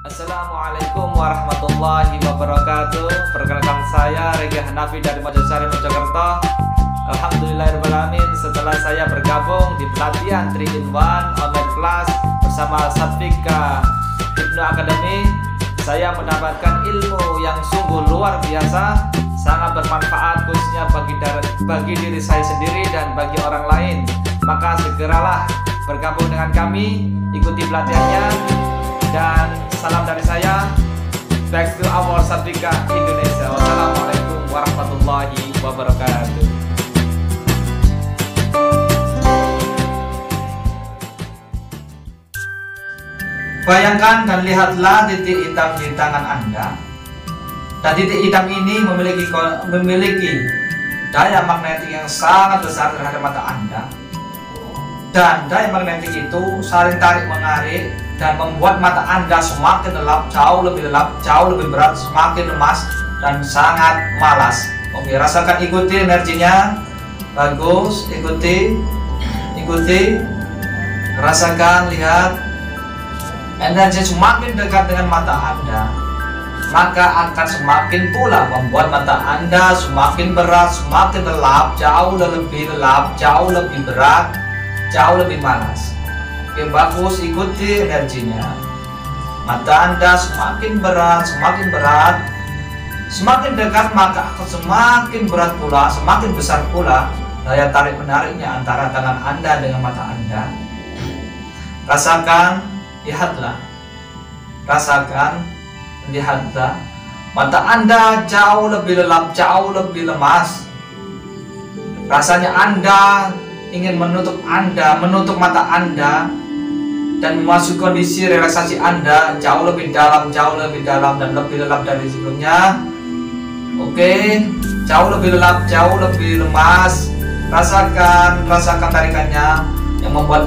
Assalamualaikum warahmatullahi wabarakatuh. Perkenalkan saya Regi Hanafi dari Mojosari, Mojokerto. Alhamdulillahirrahmanirrahim. Setelah saya bergabung di pelatihan 3-in-1 online class bersama Satfika Ibnu Academy, saya mendapatkan ilmu yang sungguh luar biasa, sangat bermanfaat khususnya bagi diri saya sendiri dan bagi orang lain. Maka segeralah bergabung dengan kami, ikuti pelatihannya, dan salam dari saya. Back to our Satfika Indonesia. Wassalamualaikum warahmatullahi wabarakatuh. Bayangkan dan lihatlah titik hitam di tangan Anda. Dan titik hitam ini memiliki daya magnetik yang sangat besar terhadap mata Anda. Dan daya magnetik itu saling tarik menarik dan membuat mata Anda semakin lelap, jauh lebih lelap, jauh lebih berat, semakin lemas dan sangat malas. Oke, rasakan, ikuti energinya. Bagus, ikuti, rasakan, lihat. Energi semakin dekat dengan mata Anda, maka akan semakin pula membuat mata Anda semakin berat, semakin lelap, jauh lebih lelap, jauh lebih berat, jauh lebih malas. Oke, bagus, ikuti energinya. Mata Anda semakin berat, semakin dekat, maka akan semakin berat pula, semakin besar pula daya tarik menariknya antara tangan Anda dengan mata Anda. Rasakan, lihatlah, rasakan, lihatlah. Mata Anda jauh lebih lelap, jauh lebih lemas. Rasanya Anda ingin menutup mata Anda dan memasuki kondisi relaksasi Anda jauh lebih dalam dan lebih lelap dari sebelumnya. Oke, jauh lebih lelap, jauh lebih lemas. Rasakan tarikannya yang membuat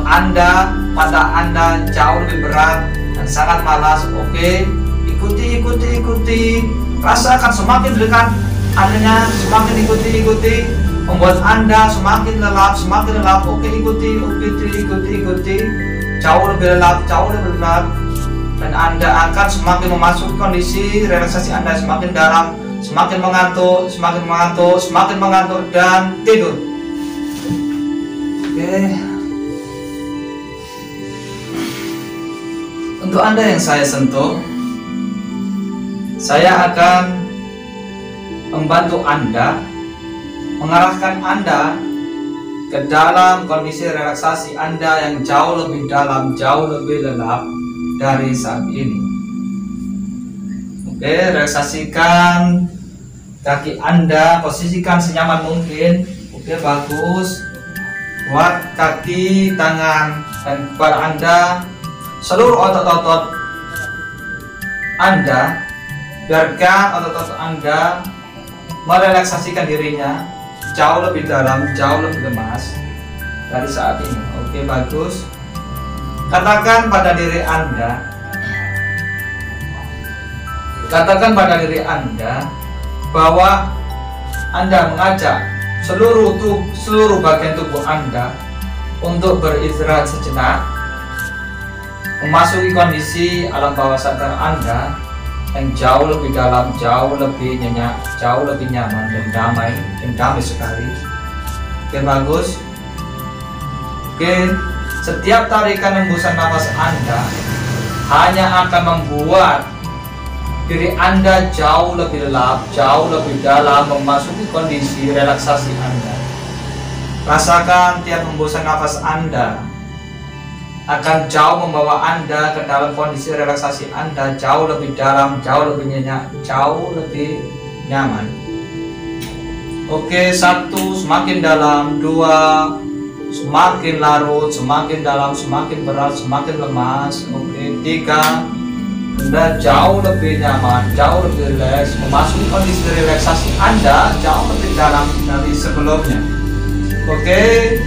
mata Anda jauh lebih berat dan sangat malas. Oke, ikuti, rasakan semakin dekat adanya, semakin ikuti, membuat Anda semakin lelap. Oke, ikuti, jauh lebih lelap, dan Anda akan semakin memasuki kondisi relaksasi Anda semakin dalam, semakin mengantuk dan tidur. Oke. Untuk Anda yang saya sentuh, saya akan membantu Anda, mengarahkan Anda ke dalam kondisi relaksasi Anda yang jauh lebih dalam, jauh lebih lelap dari saat ini. Oke, relaksasikan kaki Anda, posisikan senyaman mungkin. Oke, bagus. Buat kaki, tangan, dan kepala Anda, seluruh otot-otot Anda, biarkan otot-otot Anda merelaksasikan dirinya jauh lebih dalam, jauh lebih lemas dari saat ini. Oke, bagus. Katakan pada diri Anda bahwa Anda mengajak seluruh bagian tubuh Anda untuk beristirahat sejenak, memasuki kondisi alam bawah sadar Anda yang jauh lebih dalam, jauh lebih nyenyak, jauh lebih nyaman dan damai sekali. Oke, bagus. Oke, setiap tarikan hembusan nafas Anda hanya akan membuat diri Anda jauh lebih lelap, jauh lebih dalam, memasuki kondisi relaksasi Anda. Rasakan tiap hembusan nafas Anda akan jauh membawa Anda ke dalam kondisi relaksasi Anda jauh lebih dalam, jauh lebih nyenyak, jauh lebih nyaman. Oke, 1, semakin dalam. 2, semakin larut, semakin dalam, semakin berat, semakin lemas. Oke, 3, Anda jauh lebih nyaman, jauh lebih rileks, memasuki kondisi relaksasi Anda jauh lebih dalam dari sebelumnya. Oke,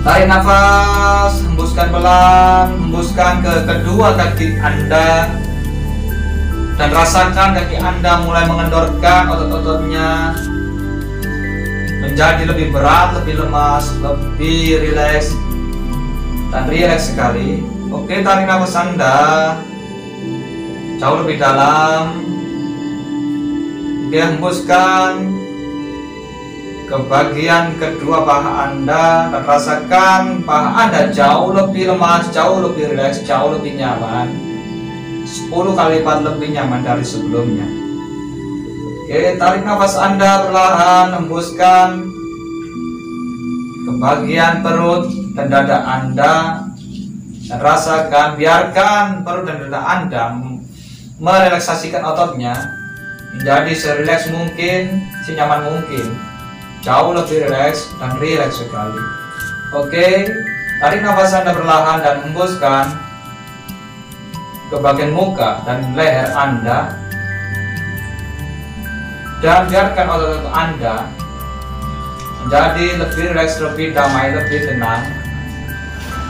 tarik nafas, hembuskan pelan, hembuskan ke kedua kaki Anda, dan rasakan kaki Anda mulai mengendorkan otot-ototnya menjadi lebih berat, lebih lemas, lebih rileks, dan rileks sekali. Oke, tarik nafas Anda, jauh lebih dalam. Hembuskan ke bagian kedua paha Anda dan rasakan paha Anda jauh lebih lemas, jauh lebih rileks, jauh lebih nyaman, 10 kali lipat lebih nyaman dari sebelumnya. Oke, tarik nafas Anda perlahan, hembuskan ke bagian perut dan dada Anda dan rasakan, biarkan perut dan dada Anda merelaksasikan ototnya menjadi serileks mungkin, senyaman mungkin, jauh lebih rileks dan rileks sekali. Oke, tarik nafas Anda perlahan dan hembuskan ke bagian muka dan leher Anda, dan biarkan otot-otot Anda menjadi lebih rileks, lebih damai, lebih tenang,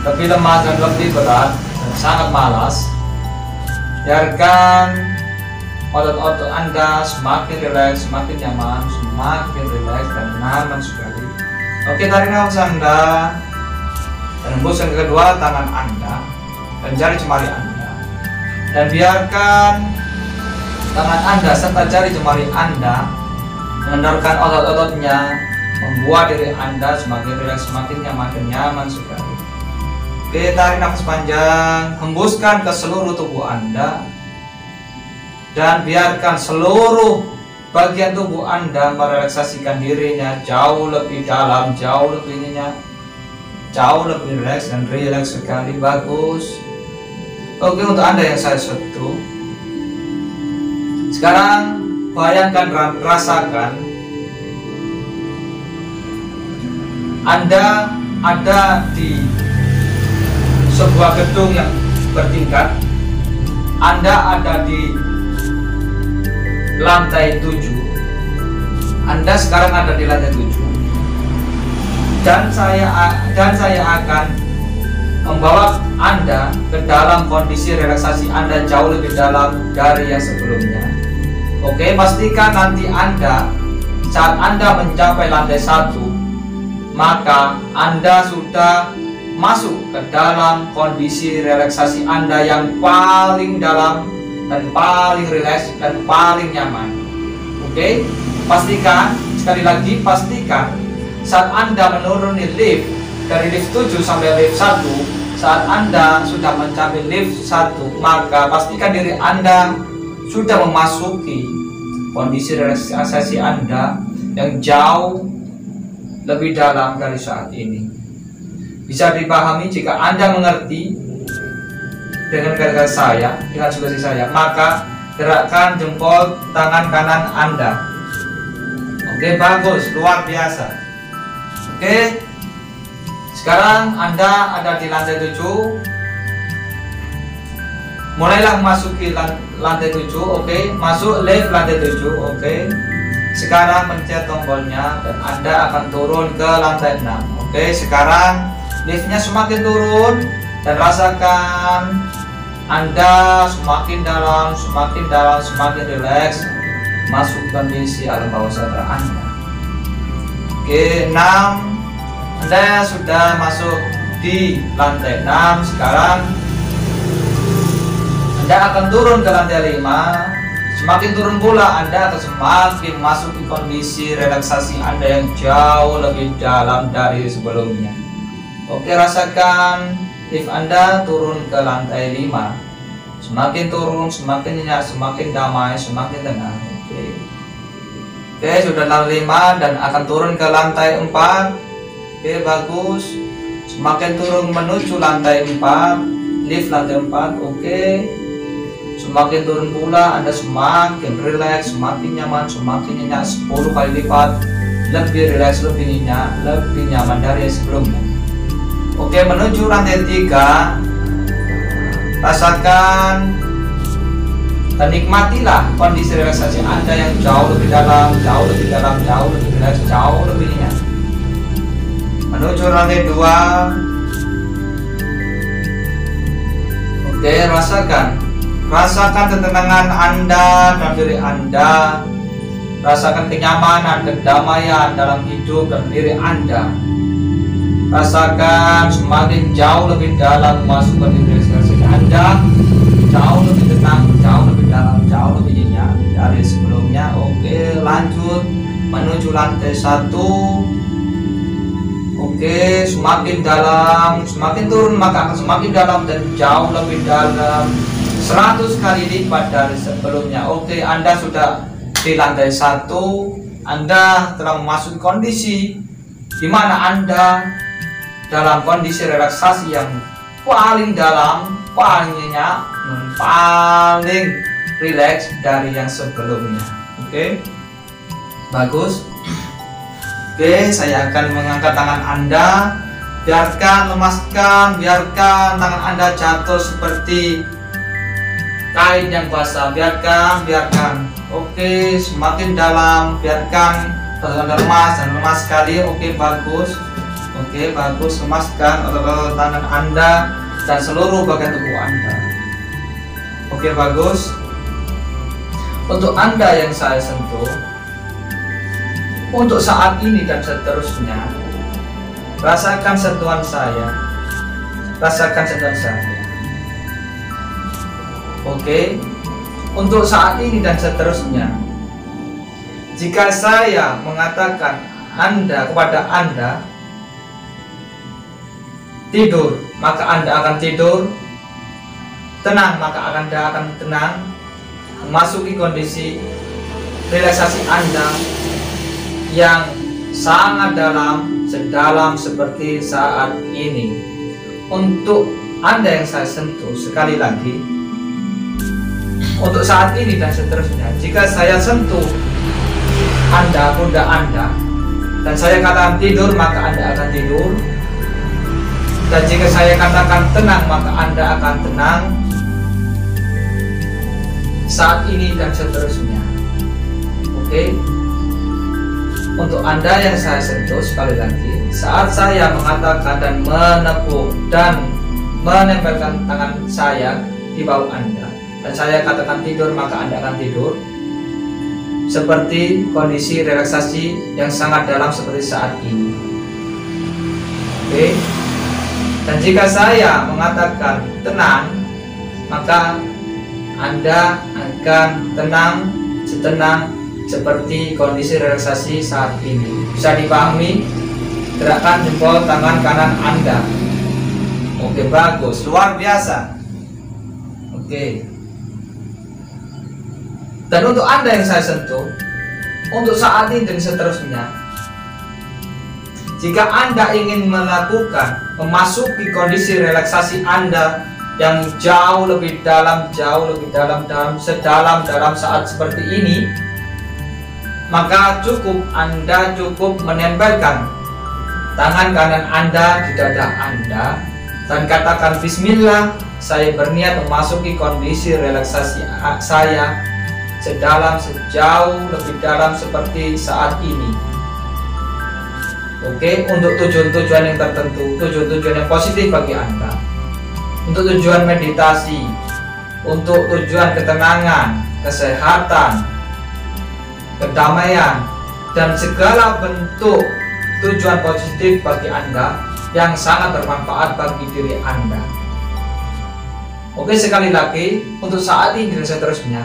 lebih lemah dan lebih berat dan sangat malas. Biarkan otot-otot Anda semakin rileks, semakin nyaman, semakin rileks dan nyaman sekali. Oke, tarik nafas Anda dan hembuskan ke kedua tangan Anda dan jari jemari Anda, dan biarkan tangan Anda serta jari jemari Anda mengendorkan otot-ototnya, membuat diri Anda semakin rileks, semakin nyaman dan nyaman sekali. Oke, tarik nafas panjang, hembuskan ke seluruh tubuh Anda, dan biarkan seluruh bagian tubuh Anda merelaksasikan dirinya jauh lebih dalam, jauh lebih nyenyak, jauh lebih rileks dan rileks sekali. Bagus. Oke, untuk Anda yang saya sentuh, sekarang bayangkan, rasakan Anda ada di sebuah gedung yang bertingkat. Anda ada di lantai 7. Anda sekarang ada di lantai 7, dan saya akan membawa Anda ke dalam kondisi relaksasi Anda jauh lebih dalam dari yang sebelumnya. Oke, pastikan nanti Anda saat Anda mencapai lantai 1, maka Anda sudah masuk ke dalam kondisi relaksasi Anda yang paling dalam dan paling rileks dan paling nyaman. Oke, pastikan, sekali lagi pastikan saat Anda menuruni lift dari lift 7 sampai lift 1, saat Anda sudah mencapai lift 1, maka pastikan diri Anda sudah memasuki kondisi relaksasi Anda yang jauh lebih dalam dari saat ini. Bisa dipahami jika Anda mengerti dengan kata saya, dengan sugesti saya, maka gerakkan jempol tangan kanan Anda. Oke, bagus, luar biasa. Oke, sekarang Anda ada di lantai 7. Mulailah memasuki lantai 7. Oke, masuk lift lantai 7. Oke, sekarang pencet tombolnya dan Anda akan turun ke lantai 6. Oke, sekarang liftnya semakin turun dan rasakan Anda semakin dalam, semakin rileks, masuk kondisi alam bawah sadar Anda. Oke, 6. Anda sudah masuk di lantai 6. Sekarang Anda akan turun ke lantai 5. Semakin turun pula Anda akan semakin masuk ke kondisi relaksasi Anda yang jauh lebih dalam dari sebelumnya. Oke, rasakan lift Anda turun ke lantai 5. Semakin turun, semakin nyenyak, semakin damai, semakin tenang. Oke, sudah lantai 5 dan akan turun ke lantai 4. Oke, bagus. Semakin turun menuju lantai 4, lift lantai 4. Oke, semakin turun pula Anda semakin rileks, semakin nyaman, semakin nyenyak, 10 kali lipat lebih rileks, lebih nyenyak, lebih nyaman dari sebelumnya. Oke, menuju lantai 3. Rasakan dan nikmatilah kondisi relaksasi Anda yang jauh lebih dalam, jauh lebih dalam, jauh lebih rileks, jauh lebih nyenyak. Menuju lantai 2. Oke, rasakan ketenangan Anda dan diri Anda. Rasakan kenyamanan, kedamaian dalam hidup dan diri Anda. Rasakan semakin jauh lebih dalam masuk ke diri Anda, jauh lebih tenang, jauh lebih dalam, jauh lebih nyenyak dari sebelumnya. Oke, lanjut menuju lantai 1. Oke, semakin dalam, semakin turun maka akan semakin dalam dan jauh lebih dalam, 100 kali lipat dari sebelumnya. Oke, Anda sudah di lantai 1. Anda telah memasuki kondisi di mana Anda dalam kondisi relaksasi yang paling dalam, paling nyenyak, paling rileks dari yang sebelumnya. Oke, bagus. Oke, saya akan mengangkat tangan Anda. Biarkan, lemaskan, biarkan tangan Anda jatuh seperti kain yang basah. Biarkan. Oke, semakin dalam. Biarkan Anda lemas dan lemas sekali. Oke, bagus. Oke, bagus. Lemaskan otot tangan Anda dan seluruh bagian tubuh Anda. Oke, bagus. Untuk Anda yang saya sentuh, untuk saat ini dan seterusnya, rasakan sentuhan saya. Rasakan sentuhan saya. Oke, untuk saat ini dan seterusnya, jika saya mengatakan kepada Anda tidur, maka Anda akan tidur. Tenang, maka Anda akan tenang. Memasuki kondisi relaksasi Anda yang sangat dalam, sedalam seperti saat ini. Untuk Anda yang saya sentuh, sekali lagi, untuk saat ini dan seterusnya, jika saya sentuh Anda, pundak Anda, dan saya katakan tidur, maka Anda akan tidur. Dan jika saya katakan tenang, maka Anda akan tenang. Saat ini dan seterusnya. Oke. Untuk Anda yang saya sentuh, sekali lagi, saat saya mengatakan dan menepuk dan menempelkan tangan saya di bahu Anda, dan saya katakan tidur, maka Anda akan tidur. Seperti kondisi relaksasi yang sangat dalam seperti saat ini. Oke. Dan jika saya mengatakan tenang, maka Anda akan tenang, setenang seperti kondisi relaksasi saat ini. Bisa dipahami? Gerakan jempol tangan kanan Anda. Oke, bagus, luar biasa. Oke. Dan untuk Anda yang saya sentuh, untuk saat ini dan seterusnya, jika Anda ingin memasuki kondisi relaksasi Anda yang jauh lebih dalam, sedalam saat seperti ini, maka Anda cukup menempelkan tangan kanan Anda di dada Anda dan katakan bismillah, saya berniat memasuki kondisi relaksasi saya sejauh lebih dalam seperti saat ini. Oke, untuk tujuan-tujuan yang tertentu, tujuan-tujuan yang positif bagi Anda, untuk tujuan meditasi, untuk tujuan ketenangan, kesehatan, kedamaian, dan segala bentuk tujuan positif bagi Anda yang sangat bermanfaat bagi diri Anda. Oke, sekali lagi, untuk saat ini dan seterusnya,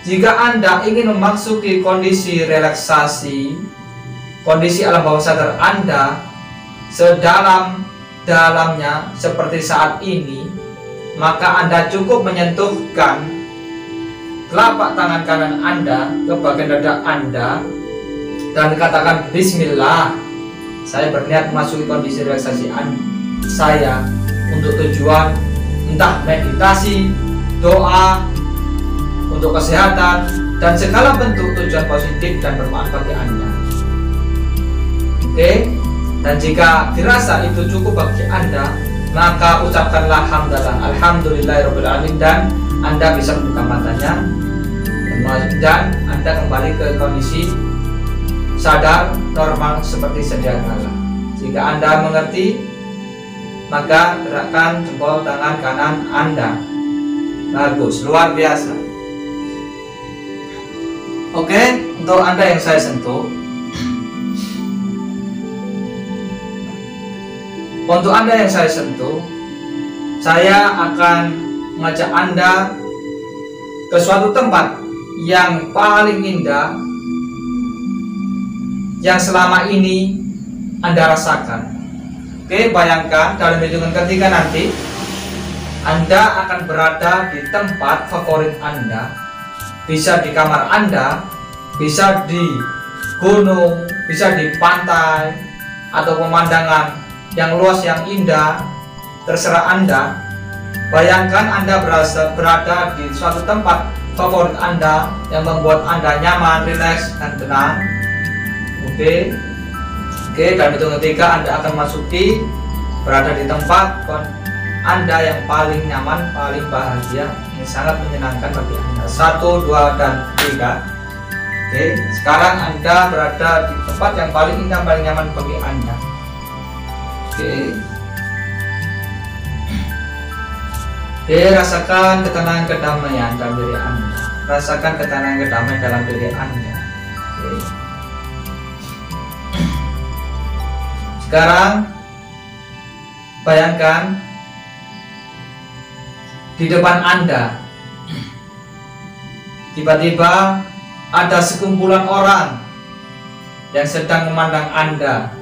jika Anda ingin memasuki kondisi relaksasi, kondisi alam bawah sadar Anda sedalam-dalamnya seperti saat ini, maka Anda cukup menyentuhkan telapak tangan kanan Anda ke bagian dada Anda dan katakan bismillah, saya berniat memasuki kondisi relaksasi saya untuk tujuan entah meditasi, doa, untuk kesehatan, dan segala bentuk tujuan positif dan bermanfaat bagi Anda. Oke, dan jika dirasa itu cukup bagi Anda, maka ucapkanlah hamdalah, alhamdulillahirobbilalamin, dan Anda bisa membuka matanya dan Anda kembali ke kondisi sadar normal seperti sedia kala. Jika Anda mengerti, maka gerakkan jempol tangan kanan Anda. Bagus, luar biasa. Oke, untuk Anda yang saya sentuh, saya akan mengajak Anda ke suatu tempat yang paling indah yang selama ini Anda rasakan. Oke, bayangkan dalam hitungan ketiga nanti Anda akan berada di tempat favorit Anda. Bisa di kamar Anda, bisa di gunung, bisa di pantai, atau pemandangan yang luas yang indah, terserah Anda. Bayangkan Anda berada di suatu tempat favorit Anda yang membuat Anda nyaman, rileks, dan tenang. Oke, dalam hitungan ketiga Anda akan masuki berada di tempat Anda yang paling nyaman, paling bahagia, yang sangat menyenangkan bagi Anda. 1, 2, dan 3. Oke, sekarang Anda berada di tempat yang paling indah, paling nyaman bagi Anda. Oke, rasakan ketenangan, kedamaian dalam diri Anda. Rasakan ketenangan, kedamaian dalam diri Anda. Oke. Sekarang bayangkan di depan Anda tiba-tiba ada sekumpulan orang yang sedang memandang Anda,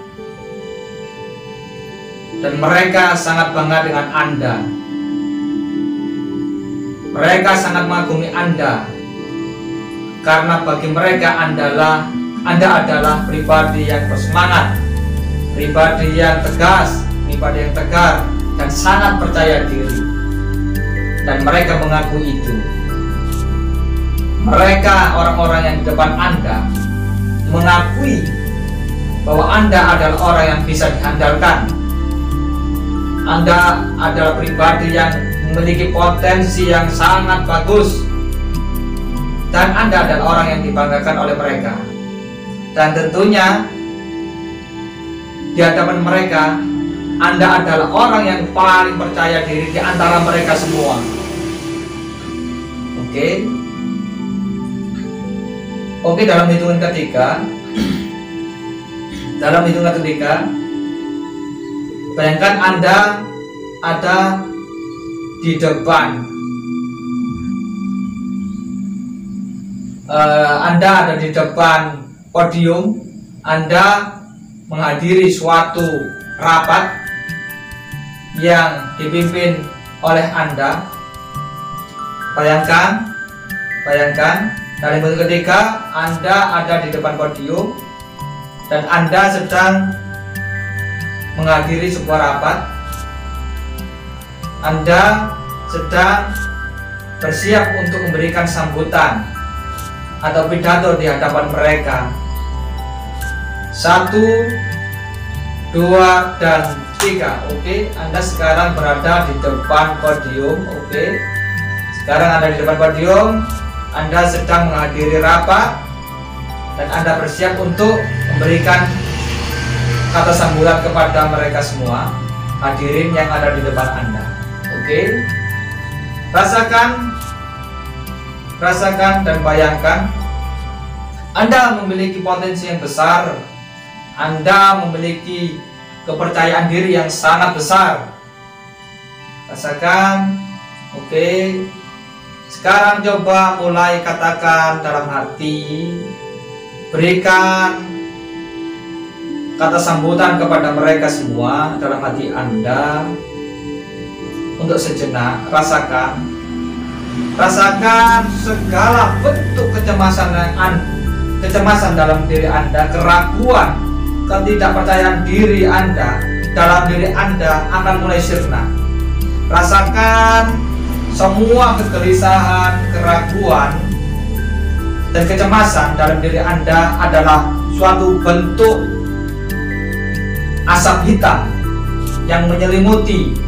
dan mereka sangat bangga dengan Anda. Mereka sangat mengagumi Anda karena bagi mereka Anda adalah pribadi yang bersemangat, pribadi yang tegas, pribadi yang tegar, dan sangat percaya diri. Dan mereka mengakui itu. Mereka, orang-orang yang di depan Anda, mengakui bahwa Anda adalah orang yang bisa diandalkan. Anda adalah pribadi yang memiliki potensi yang sangat bagus, dan Anda adalah orang yang dibanggakan oleh mereka. Dan tentunya di hadapan mereka Anda adalah orang yang paling percaya diri di antara mereka semua. Oke, dalam hitungan ketiga bayangkan Anda ada di depan podium. Anda menghadiri suatu rapat yang dipimpin oleh Anda. Bayangkan dalam hitungan ketiga Anda ada di depan podium dan Anda sedang menghadiri sebuah rapat. Anda sedang bersiap untuk memberikan sambutan atau pidato di hadapan mereka. 1, 2, dan 3. Oke, Anda sekarang berada di depan podium. Oke, sekarang Anda di depan podium. Anda sedang menghadiri rapat dan Anda bersiap untuk memberikan kata sambutan kepada mereka semua, hadirin yang ada di depan Anda. Oke, rasakan dan bayangkan Anda memiliki potensi yang besar. Anda memiliki kepercayaan diri yang sangat besar. Rasakan. Oke, sekarang coba mulai katakan dalam hati, berikan kata sambutan kepada mereka semua dalam hati Anda. Untuk sejenak rasakan segala bentuk kecemasan dalam diri Anda, keraguan, ketidakpercayaan diri Anda dalam diri Anda akan mulai sirna. Rasakan semua kegelisahan, keraguan, dan kecemasan dalam diri Anda adalah suatu bentuk asap hitam yang menyelimuti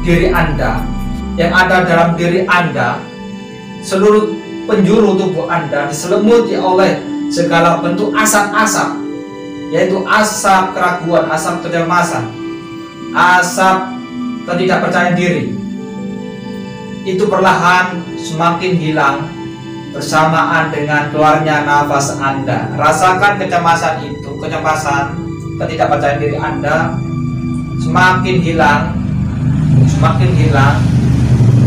diri Anda, yang ada dalam diri Anda. Seluruh penjuru tubuh Anda diselimuti oleh segala bentuk asap-asap, yaitu asap keraguan, asap kecemasan, asap ketidakpercayaan diri. Itu perlahan semakin hilang bersamaan dengan keluarnya nafas Anda. Rasakan kecemasan itu, ketidakpercayaan diri Anda semakin hilang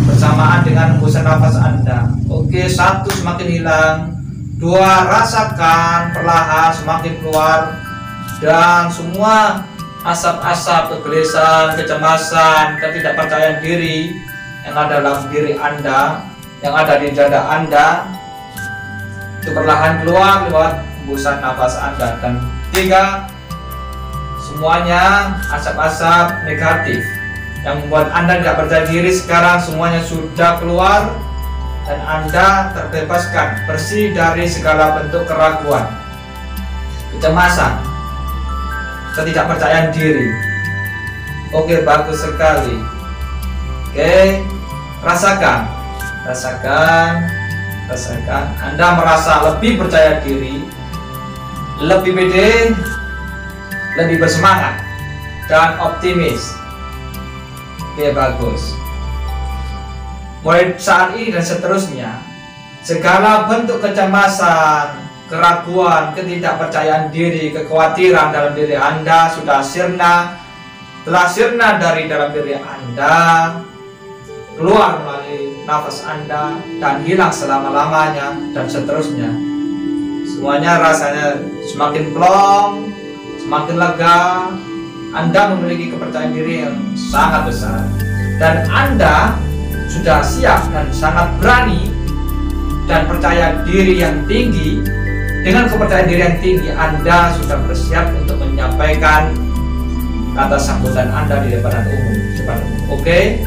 bersamaan dengan hembusan nafas Anda. Oke, 1 semakin hilang, 2 rasakan perlahan semakin keluar, dan semua asap-asap kegelisahan, kecemasan, ketidakpercayaan diri yang ada dalam diri Anda, yang ada di dada Anda, itu perlahan keluar lewat hembusan nafas Anda. Dan 3, semuanya asap-asap negatif yang membuat Anda tidak percaya diri sekarang semuanya sudah keluar, dan Anda terbebaskan, bersih dari segala bentuk keraguan, kecemasan, ketidakpercayaan diri. Oke, bagus sekali. Oke, rasakan. Anda merasa lebih percaya diri, lebih pede, lebih bersemangat, dan optimis. Oke, bagus. Mulai saat ini dan seterusnya, segala bentuk kecemasan, keraguan, ketidakpercayaan diri, kekhawatiran dalam diri Anda sudah telah sirna dari dalam diri Anda, keluar melalui nafas Anda dan hilang selama-lamanya dan seterusnya. Semuanya rasanya semakin plong, semakin lega. Anda memiliki kepercayaan diri yang sangat besar, dan Anda sudah siap dan sangat berani dan percaya diri yang tinggi. Dengan kepercayaan diri yang tinggi, Anda sudah bersiap untuk menyampaikan kata sambutan Anda di depan umum. Oke,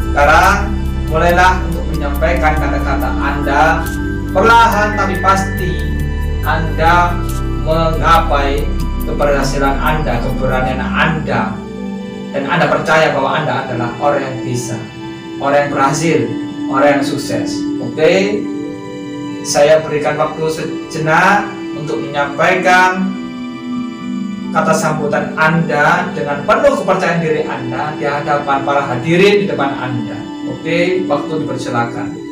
sekarang mulailah untuk menyampaikan kata-kata Anda. Perlahan tapi pasti Anda menggapai keberhasilan Anda, keberanian Anda, dan Anda percaya bahwa Anda adalah orang yang bisa, orang yang berhasil, orang yang sukses. Oke, saya berikan waktu sejenak untuk menyampaikan kata sambutan Anda dengan penuh kepercayaan diri Anda di hadapan para hadirin di depan Anda. Oke, waktu dipersilakan.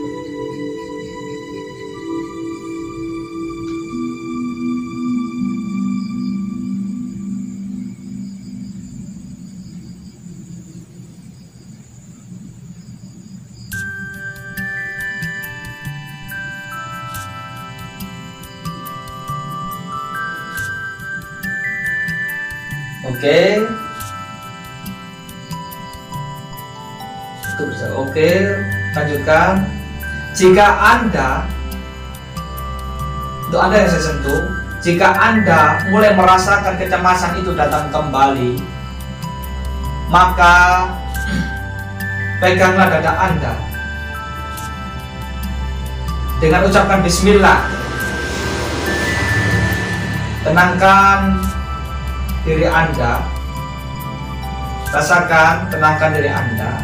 Oke. Oke, lanjutkan. Jika Anda, untuk Anda yang saya sentuh, jika Anda mulai merasakan kecemasan itu datang kembali, maka peganglah dada Anda dengan ucapkan bismillah. Tenangkan diri Anda, rasakan, tenangkan diri Anda.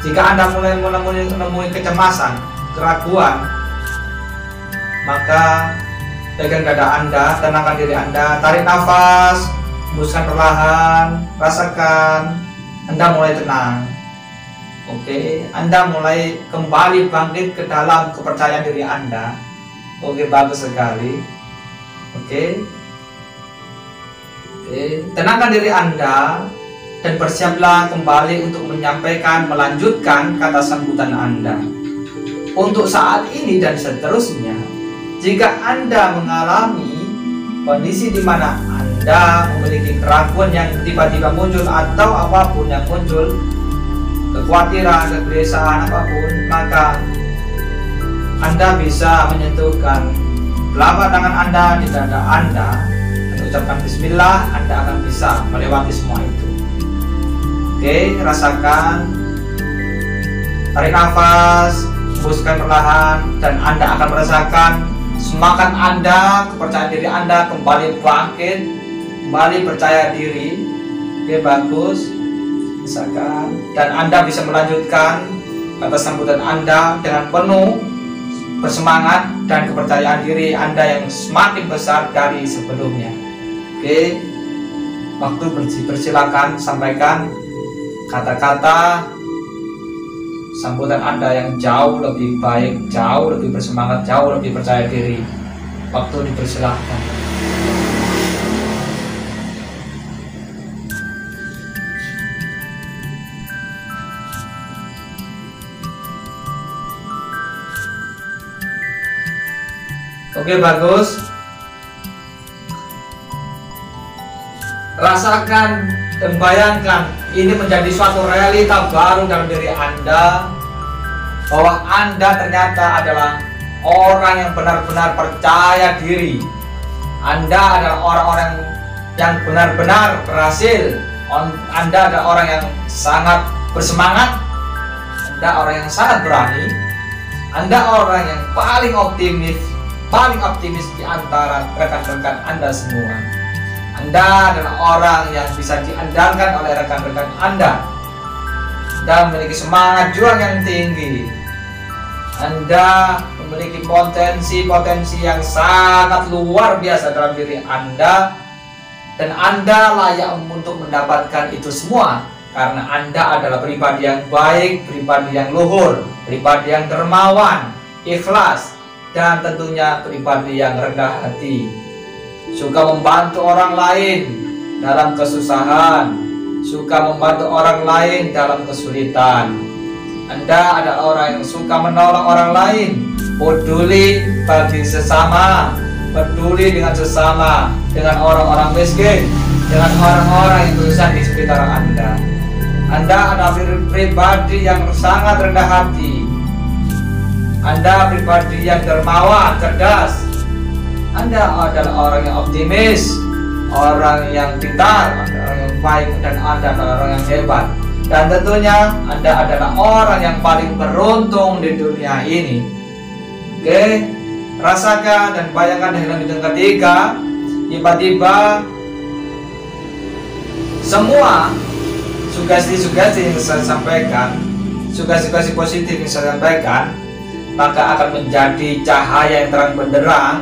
Jika Anda mulai menemui kecemasan, keraguan, maka pegang dada Anda, tenangkan diri Anda, tarik nafas, hembuskan perlahan, rasakan, Anda mulai tenang. Oke, Anda mulai kembali bangkit ke dalam kepercayaan diri Anda. Oke, bagus sekali. Oke, tenangkan diri Anda dan bersiaplah kembali untuk menyampaikan, melanjutkan kata sambutan Anda. Untuk saat ini dan seterusnya, jika Anda mengalami kondisi di mana Anda memiliki keraguan yang tiba-tiba muncul atau apapun yang muncul, kekhawatiran, kegelisahan apapun, maka Anda bisa menyentuhkan telapak tangan Anda di dada Anda, ucapkan bismillah, Anda akan bisa melewati semua itu. Oke, rasakan, tarik nafas, hembuskan perlahan, dan Anda akan merasakan semangat Anda, kepercayaan diri Anda kembali bangkit, kembali percaya diri. Oke, bagus, rasakan, dan Anda bisa melanjutkan kata sambutan Anda dengan penuh bersemangat dan kepercayaan diri Anda yang semakin besar dari sebelumnya. Oke, waktu persilakan sampaikan kata-kata sambutan Anda yang jauh lebih baik, jauh lebih bersemangat, jauh lebih percaya diri. Waktu dipersilahkan. Oke, bagus. Rasakan dan bayangkan ini menjadi suatu realita baru dalam diri Anda, bahwa Anda ternyata adalah orang yang benar-benar percaya diri. Anda adalah orang-orang yang benar-benar berhasil. Anda adalah orang yang sangat bersemangat. Anda orang yang sangat berani. Anda orang yang paling optimis di antara rekan-rekan Anda semua. Anda adalah orang yang bisa diandalkan oleh rekan-rekan Anda. Anda memiliki semangat juang yang tinggi. Anda memiliki potensi yang sangat luar biasa dalam diri Anda, dan Anda layak untuk mendapatkan itu semua karena Anda adalah pribadi yang baik, pribadi yang luhur, pribadi yang dermawan, ikhlas, dan tentunya pribadi yang rendah hati. Suka membantu orang lain dalam kesusahan, suka membantu orang lain dalam kesulitan. Anda adalah orang yang suka menolong orang lain, peduli bagi sesama, peduli dengan sesama, dengan orang-orang miskin, dengan orang-orang yang berusaha di sekitar Anda. Anda adalah pribadi yang sangat rendah hati. Anda pribadi yang dermawan, cerdas. Anda adalah orang yang optimis, orang yang pintar, orang yang baik, dan Anda adalah orang yang hebat. Dan tentunya Anda adalah orang yang paling beruntung di dunia ini. Oke, rasakan dan bayangkan dalam hidup ketiga, tiba-tiba semua sugesti-sugesti yang saya sampaikan, sugesti-sugesti positif yang saya sampaikan, maka akan menjadi cahaya yang terang benderang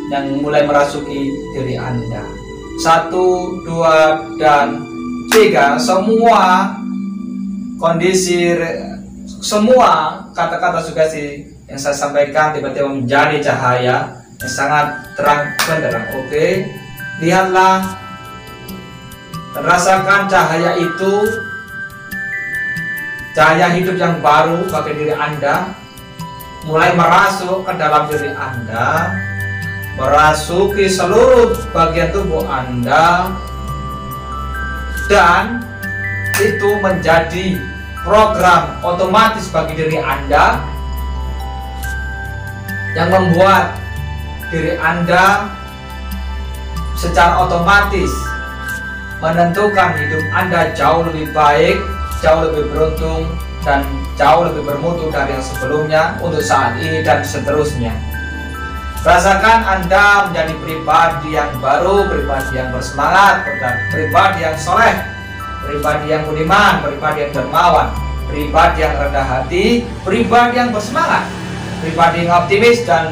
yang mulai merasuki diri Anda. 1, 2, dan 3. Semua kondisi, semua kata-kata sugesti yang saya sampaikan tiba-tiba menjadi cahaya yang sangat terang benderang. Oke, lihatlah dan rasakan cahaya itu, cahaya hidup yang baru bagi diri Anda mulai merasuk ke dalam diri Anda, merasuki seluruh bagian tubuh Anda, dan itu menjadi program otomatis bagi diri Anda yang membuat diri Anda secara otomatis menentukan hidup Anda jauh lebih baik, jauh lebih beruntung, dan jauh lebih bermutu dari yang sebelumnya untuk saat ini dan seterusnya. Rasakan Anda menjadi pribadi yang baru, pribadi yang bersemangat, pribadi yang soleh, pribadi yang budiman, pribadi yang dermawan, pribadi yang rendah hati, pribadi yang bersemangat, pribadi yang optimis, dan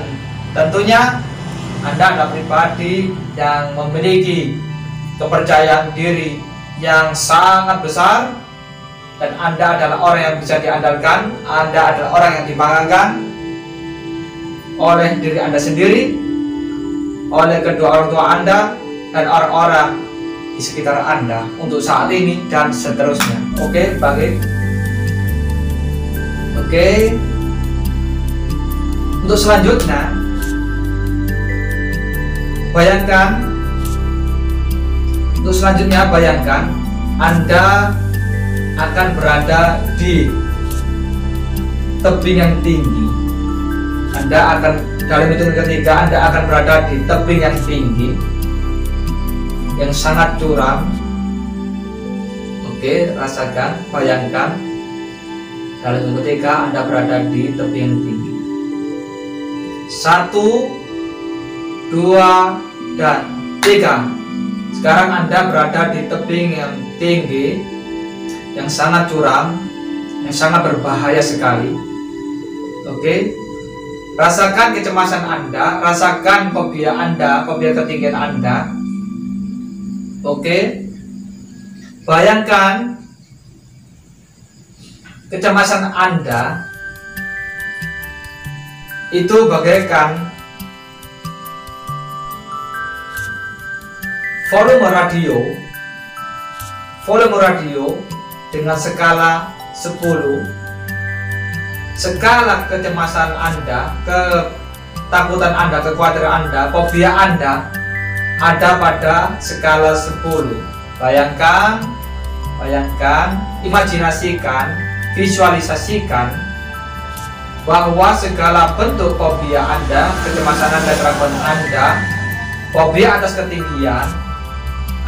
tentunya Anda adalah pribadi yang memiliki kepercayaan diri yang sangat besar, dan Anda adalah orang yang bisa diandalkan. Anda adalah orang yang dibanggakan oleh diri Anda sendiri, oleh kedua orang tua Anda, dan orang-orang di sekitar Anda untuk saat ini dan seterusnya. Oke, baik. Oke, untuk selanjutnya, bayangkan Anda akan berada di tebing yang tinggi. Anda akan, dalam hitungan ketiga, Anda akan berada di tebing yang tinggi yang sangat curam. Oke, rasakan, bayangkan dalam hitungan ketiga Anda berada di tebing yang tinggi. 1, 2, dan 3. Sekarang Anda berada di tebing yang tinggi, yang sangat curam, yang sangat berbahaya sekali. Oke, rasakan kecemasan Anda, rasakan fobia Anda, fobia ketinggian Anda. Oke, bayangkan kecemasan Anda itu bagaikan volume radio dengan skala 10. Skala kecemasan Anda, ketakutan Anda, kekhawatiran Anda, fobia Anda ada pada skala 10. Bayangkan, imajinasikan, visualisasikan bahwa segala bentuk fobia Anda, kecemasan Anda, keraguan Anda, fobia atas ketinggian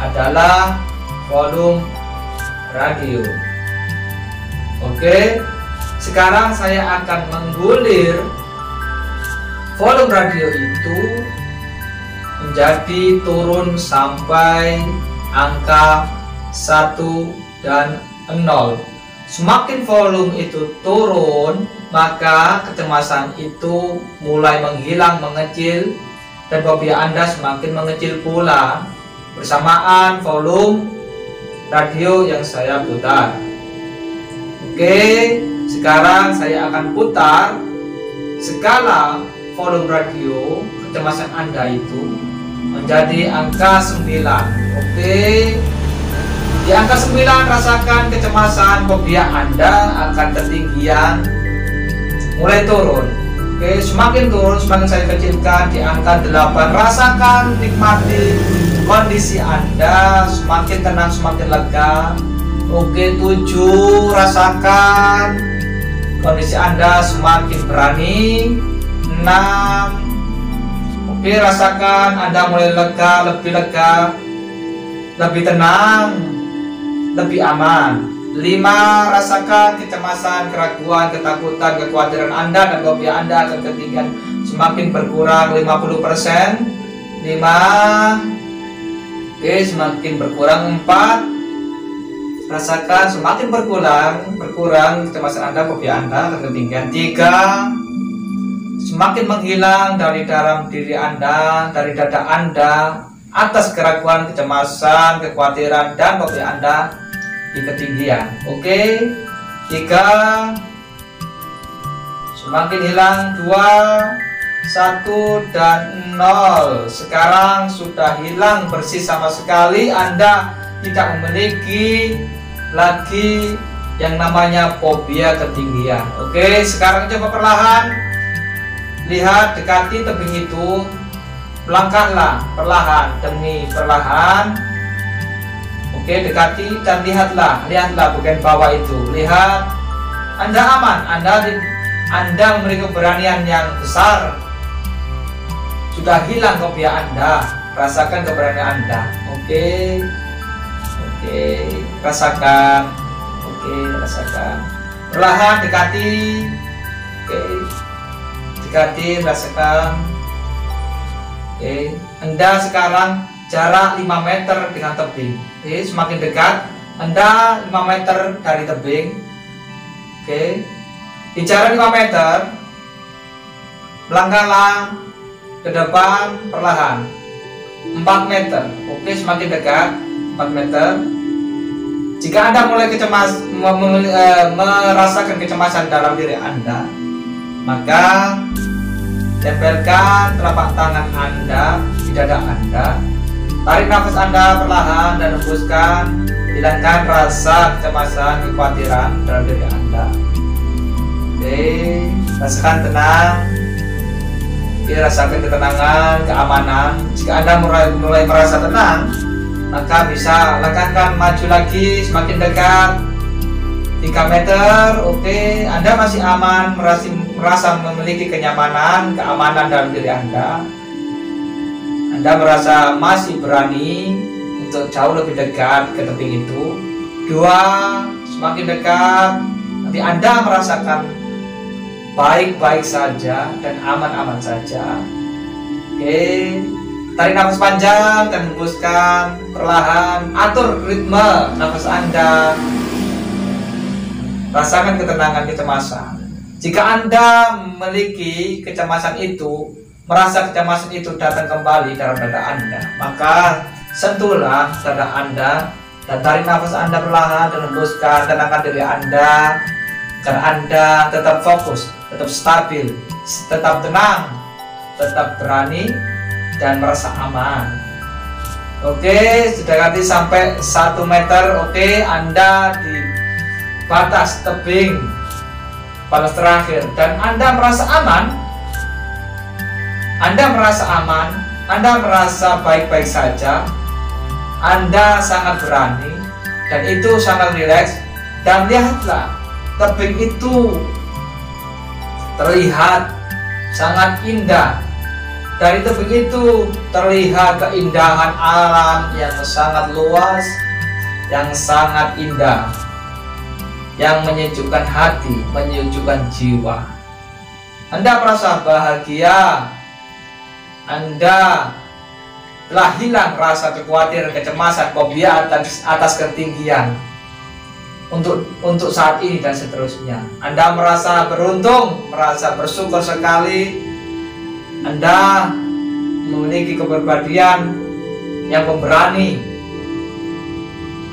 adalah volume radio. Oke, sekarang saya akan menggulir volume radio itu menjadi turun sampai angka 1 dan 0. Semakin volume itu turun, maka kecemasan itu mulai menghilang, mengecil, dan fobia Anda semakin mengecil pula bersamaan volume radio yang saya putar. Oke, sekarang saya akan putar skala volume radio kecemasan Anda itu menjadi angka 9. Oke, di angka 9 rasakan kecemasan fobia Anda akan ketinggian mulai turun. Oke, semakin turun, semakin saya kecilkan di angka 8. Rasakan, nikmati kondisi Anda semakin tenang, semakin lega. Oke, 7, rasakan kondisi Anda semakin berani. 6, oke, rasakan Anda mulai lega, lebih tenang, lebih aman. 5, rasakan kecemasan, keraguan, ketakutan, kekhawatiran Anda dan fobia Anda akan ketinggian semakin berkurang 50%. 5, oke, semakin berkurang. 4, rasakan semakin berkurang kecemasan Anda, fobia Anda akan ketinggian. 3, semakin menghilang dari dalam diri Anda, dari dada Anda, atas keraguan, kecemasan, kekhawatiran dan fobia Anda di ketinggian. Oke, 3, semakin hilang. 2, 1 dan 0. Sekarang sudah hilang bersih sama sekali. Anda tidak memiliki lagi yang namanya fobia ketinggian. Oke, sekarang coba perlahan lihat, dekati tebing itu, melangkahlah perlahan demi perlahan. Oke, dekati dan lihatlah bagian bawah itu. Lihat, Anda aman, Anda memiliki keberanian yang besar. Sudah hilang fobia Anda, rasakan keberanian Anda. Oke, rasakan. Oke, rasakan. Perlahan dekati. Oke, dekati, rasakan. Oke, Anda sekarang jarak 5 meter dengan tebing. Oke, semakin dekat, Anda 5 meter dari tebing. Oke, di jarak 5 meter, melangkahlah ke depan perlahan 4 meter. Oke, semakin dekat 4 meter. Jika Anda mulai merasakan kecemasan dalam diri Anda, maka tempelkan telapak tangan Anda di dada Anda. Tarik nafas Anda perlahan dan hembuskan. Hilangkan rasa kecemasan, kekhawatiran dalam diri Anda. Oke, rasakan tenang. Oke, rasakan ketenangan, keamanan. Jika Anda mulai merasa tenang, maka bisa langkahkan maju lagi semakin dekat 3 meter. Oke, Anda masih aman, merasa memiliki kenyamanan, keamanan dalam diri Anda. Anda merasa masih berani untuk jauh lebih dekat ke tebing itu. 2, semakin dekat. Nanti Anda merasakan baik-baik saja dan aman-aman saja. Oke, tarik nafas panjang dan hembuskan perlahan. Atur ritme nafas Anda. Rasakan ketenangan, kecemasan. Jika Anda memiliki kecemasan itu, merasa kecemasan itu datang kembali dalam dada Anda, maka sentuhlah dada Anda dan tarik nafas Anda perlahan dan hembuskan. Tenangkan diri Anda agar Anda tetap fokus, tetap stabil, tetap tenang, tetap berani dan merasa aman. Oke, sudah nanti sampai 1 meter. Oke, Anda di batas tebing batas terakhir dan Anda merasa aman. Anda merasa aman, Anda merasa baik-baik saja, Anda sangat berani, dan itu sangat rileks. Dan lihatlah, tebing itu terlihat sangat indah. Dari tebing itu terlihat keindahan alam yang sangat luas, yang sangat indah, yang menyejukkan hati, menyejukkan jiwa. Anda merasa bahagia, Anda telah hilang rasa kekhawatiran, kecemasan, fobia atas ketinggian untuk saat ini dan seterusnya. Anda merasa beruntung, merasa bersyukur sekali. Anda memiliki kepribadian yang pemberani.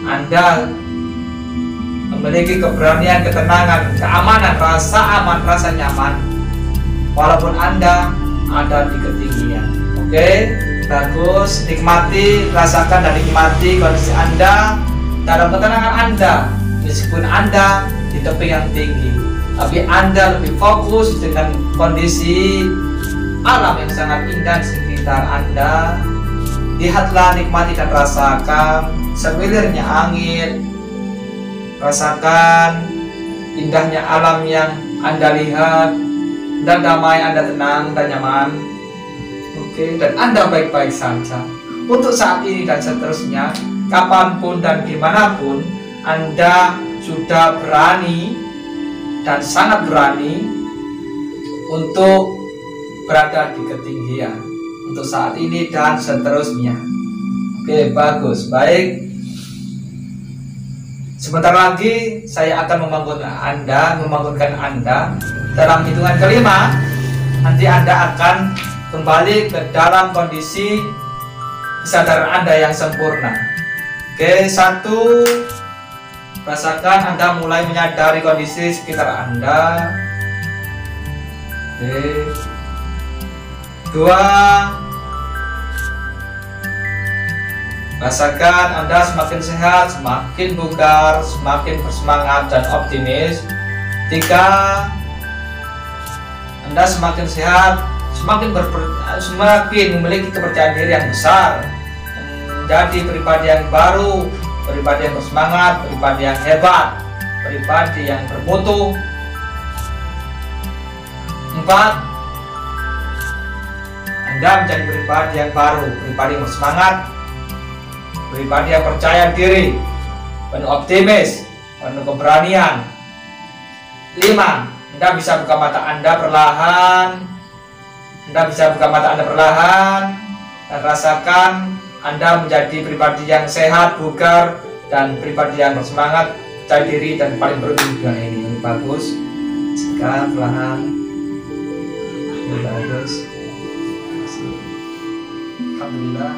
Anda memiliki keberanian, ketenangan, keamanan, rasa aman, rasa nyaman, walaupun Anda ada di ketinggian. Oke, bagus. Nikmati, rasakan dan nikmati kondisi Anda dalam ketenangan Anda. Meskipun Anda di tebing yang tinggi, tapi Anda lebih fokus dengan kondisi alam yang sangat indah di sekitar Anda. Lihatlah, nikmati dan rasakan semilirnya angin, rasakan indahnya alam yang Anda lihat, dan damai, Anda tenang dan nyaman. Oke, dan Anda baik-baik saja untuk saat ini dan seterusnya. Kapanpun dan dimanapun Anda sudah berani dan sangat berani untuk berada di ketinggian untuk saat ini dan seterusnya. Oke, bagus, baik. Sebentar lagi saya akan membangunkan Anda dalam hitungan kelima. Nanti Anda akan kembali ke dalam kondisi kesadaran Anda yang sempurna. Oke, 1. Rasakan Anda mulai menyadari kondisi sekitar Anda. Oke. 2. Rasakan Anda semakin sehat, semakin bugar, semakin bersemangat dan optimis. 3. Anda semakin sehat, semakin memiliki kepercayaan diri yang besar, menjadi pribadi yang baru, pribadi yang bersemangat, pribadi yang hebat, pribadi yang bermutu. 4. Anda menjadi pribadi yang baru, pribadi yang bersemangat, pribadi yang percaya diri, penuh optimis, penuh keberanian. 5. Anda bisa buka mata Anda perlahan. Dan rasakan Anda menjadi pribadi yang sehat, bugar, dan pribadi yang bersemangat, percaya diri, dan paling beruntung di dunia ini. Bagus. Sekarang perlahan. Bagus. Alhamdulillah.